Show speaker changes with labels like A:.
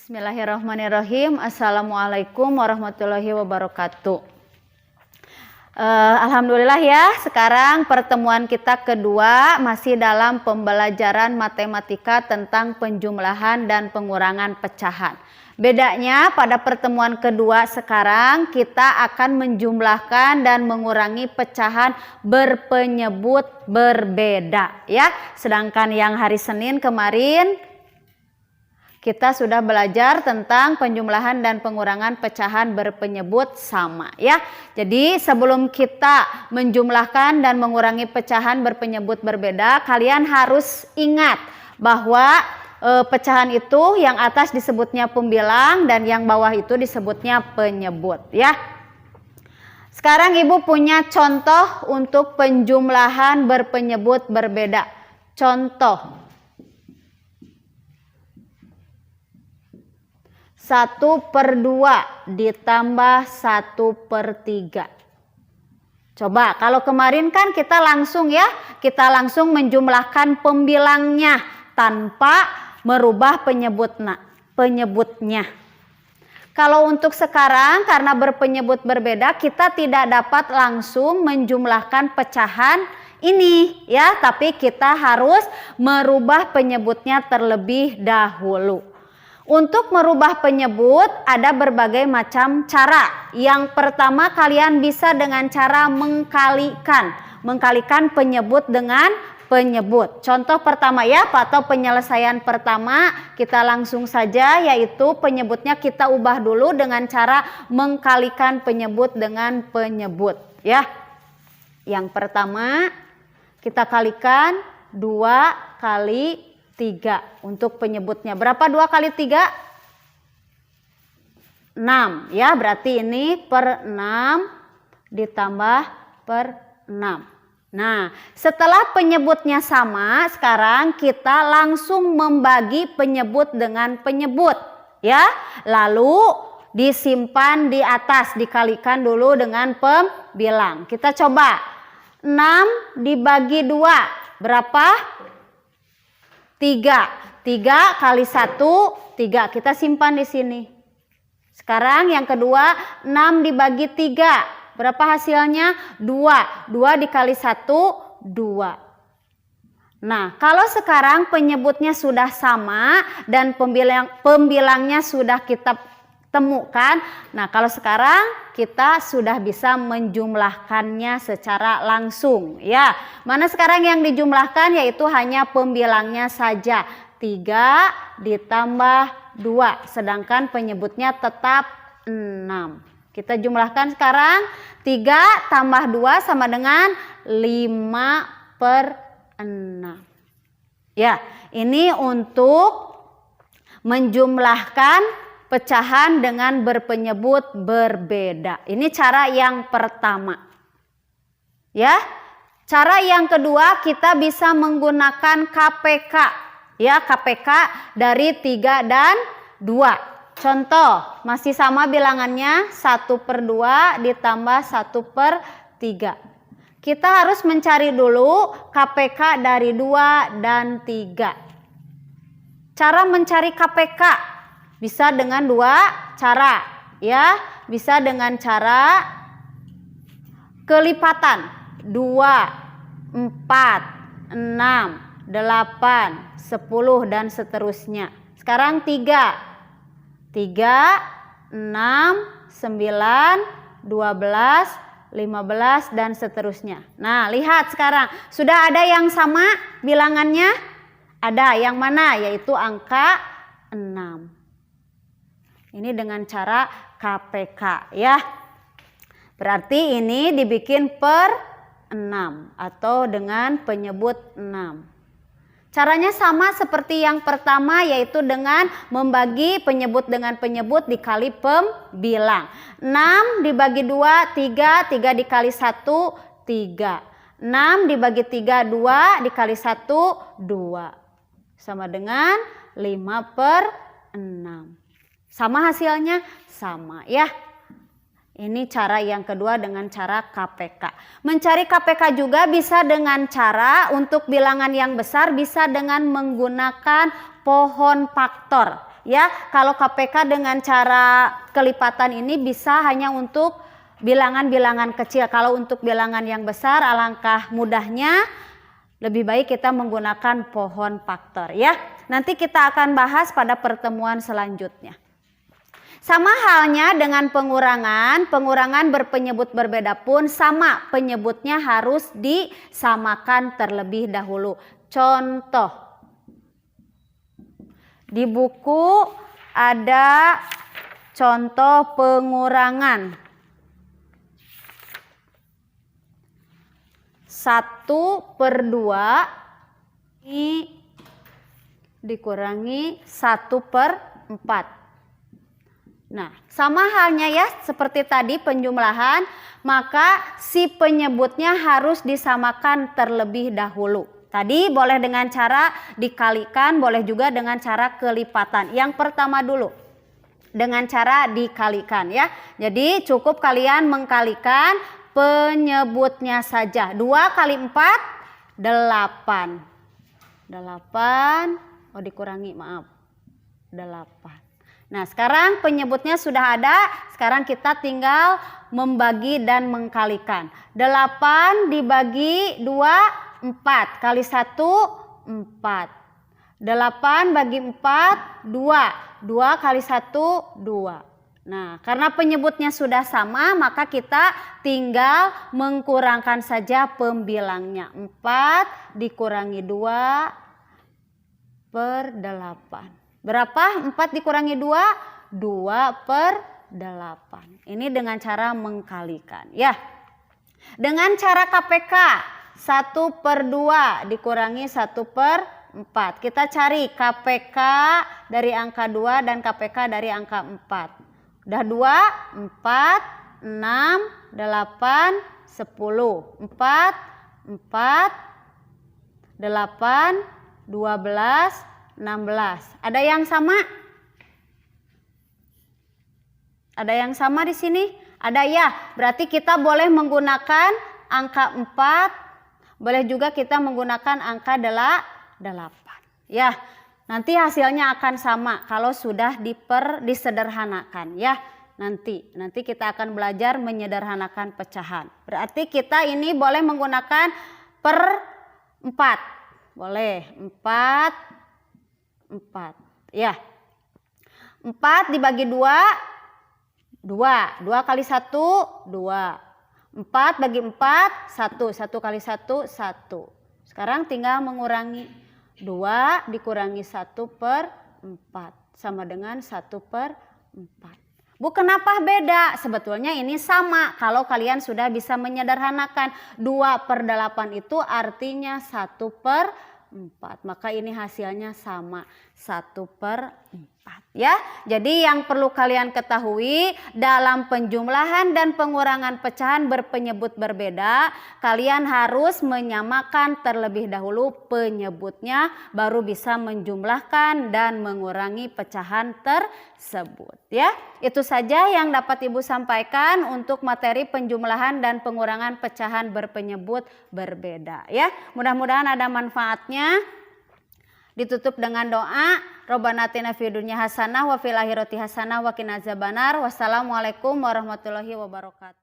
A: Bismillahirrahmanirrahim. Assalamualaikum warahmatullahi wabarakatuh. Alhamdulillah ya, sekarang pertemuan kita kedua masih dalam pembelajaran matematika tentang penjumlahan dan pengurangan pecahan. Bedanya pada pertemuan kedua sekarang kita akan menjumlahkan dan mengurangi pecahan berpenyebut berbeda ya. Sedangkan yang hari Senin kemarin kita sudah belajar tentang penjumlahan dan pengurangan pecahan berpenyebut sama ya. Jadi sebelum kita menjumlahkan dan mengurangi pecahan berpenyebut berbeda, kalian harus ingat bahwa pecahan itu yang atas disebutnya pembilang dan yang bawah itu disebutnya penyebut ya. Sekarang Ibu punya contoh untuk penjumlahan berpenyebut berbeda. Contoh 1/2 ditambah 1/3. Coba kalau kemarin kan kita langsung langsung menjumlahkan pembilangnya tanpa merubah penyebutnya. Kalau untuk sekarang karena berpenyebut berbeda kita tidak dapat langsung menjumlahkan pecahan ini ya, tapi kita harus merubah penyebutnya terlebih dahulu. Untuk merubah penyebut ada berbagai macam cara. Yang pertama kalian bisa dengan cara mengkalikan penyebut dengan penyebut. Contoh pertama ya, atau penyelesaian pertama kita langsung saja, yaitu penyebutnya kita ubah dulu dengan cara mengkalikan penyebut dengan penyebut ya. Yang pertama kita kalikan 2 kali 3 untuk penyebutnya. Berapa 2 kali 3? 6 ya, berarti ini per 6 ditambah per 6. Nah, setelah penyebutnya sama, sekarang kita langsung membagi penyebut dengan penyebut ya. Lalu disimpan di atas, dikalikan dulu dengan pembilang. Kita coba 6 dibagi 2 berapa? 3 kali 1 3, kita simpan di sini. Sekarang yang kedua 6 dibagi 3 berapa hasilnya? 2 dikali 1 2. Nah kalau sekarang penyebutnya sudah sama dan pembilangnya sudah kita temukan, nah kalau sekarang kita sudah bisa menjumlahkannya secara langsung ya. Mana sekarang yang dijumlahkan yaitu hanya pembilangnya saja, 3 ditambah 2, sedangkan penyebutnya tetap 6. Kita jumlahkan sekarang, 3 tambah 2 sama dengan 5/6 ya. Ini untuk menjumlahkan pecahan dengan berpenyebut berbeda. Ini cara yang pertama. Ya. Cara yang kedua kita bisa menggunakan KPK. Ya, KPK dari 3 dan 2. Contoh, masih sama bilangannya 1/2 ditambah 1/3. Kita harus mencari dulu KPK dari 2 dan 3. Cara mencari KPK bisa dengan 2 cara ya, bisa dengan cara kelipatan 2, 4, 6, 8, 10 dan seterusnya. Sekarang 3, 6, 9, 12, 15 dan seterusnya. Nah lihat sekarang sudah ada yang sama bilangannya? Ada, yang mana? Yaitu angka 6. Ini dengan cara KPK ya. Berarti ini dibikin per 6 atau dengan penyebut 6. Caranya sama seperti yang pertama, yaitu dengan membagi penyebut dengan penyebut dikali pembilang. 6 dibagi 2 3, 3 dikali 1 3. 6 dibagi 3 2 dikali 1 2. Sama dengan 5/6. Sama hasilnya? Sama ya. Ini cara yang kedua dengan cara KPK. Mencari KPK juga bisa dengan cara untuk bilangan yang besar bisa dengan menggunakan pohon faktor. ya. Kalau KPK dengan cara kelipatan ini bisa hanya untuk bilangan-bilangan kecil. Kalau untuk bilangan yang besar alangkah mudahnya lebih baik kita menggunakan pohon faktor ya. Nanti kita akan bahas pada pertemuan selanjutnya. Sama halnya dengan pengurangan berpenyebut berbeda pun sama, penyebutnya harus disamakan terlebih dahulu. Contoh, di buku ada contoh pengurangan. 1/2 ini dikurangi 1/4. Nah, sama halnya ya seperti tadi penjumlahan, maka si penyebutnya harus disamakan terlebih dahulu. Tadi boleh dengan cara dikalikan, boleh juga dengan cara kelipatan. Yang pertama dulu, dengan cara dikalikan ya. Jadi cukup kalian mengkalikan penyebutnya saja. 2 kali 4, 8. 8, dikurangi, maaf. 8. Nah, sekarang penyebutnya sudah ada, sekarang kita tinggal membagi dan mengkalikan. 8 dibagi 2, 4. Kali 1, 4. 8 bagi 4, 2. 2 kali 1, 2. Nah, karena penyebutnya sudah sama, maka kita tinggal mengkurangkan saja pembilangnya. 4 dikurangi 2/8. Berapa 4 dikurangi 2? 2/8. Ini dengan cara mengkalikan ya. Dengan cara KPK 1/2 dikurangi 1/4. Kita cari KPK dari angka 2 dan KPK dari angka 4. Udah 2, 4, 6, 8, 10. 4, 8, 12, 16. Ada yang sama? Ada yang sama di sini? Ada ya. Berarti kita boleh menggunakan angka 4, boleh juga kita menggunakan angka 8. Ya. Nanti hasilnya akan sama kalau sudah disederhanakan ya. Nanti kita akan belajar menyederhanakan pecahan. Berarti kita ini boleh menggunakan per 4. Boleh 4 ya. 4 dibagi 2, 2. 2 kali 1, 2. 4 bagi 4, 1. 1 kali 1, 1. Sekarang tinggal mengurangi. 2 dikurangi 1/4 sama dengan 1/4. Bu, kenapa beda? Sebetulnya ini sama. Kalau kalian sudah bisa menyederhanakan 2/8 itu artinya 1/4. Maka ini hasilnya sama 1/4 ya. Jadi yang perlu kalian ketahui dalam penjumlahan dan pengurangan pecahan berpenyebut berbeda, kalian harus menyamakan terlebih dahulu penyebutnya, baru bisa menjumlahkan dan mengurangi pecahan tersebut ya. Itu saja yang dapat Ibu sampaikan untuk materi penjumlahan dan pengurangan pecahan berpenyebut berbeda ya. Mudah-mudahan ada manfaatnya. Ditutup dengan doa. Robbana atina fid dunya hasanah wa fil akhirati hasanah wa qina azabannar. Wassalamualaikum warahmatullahi wabarakatuh.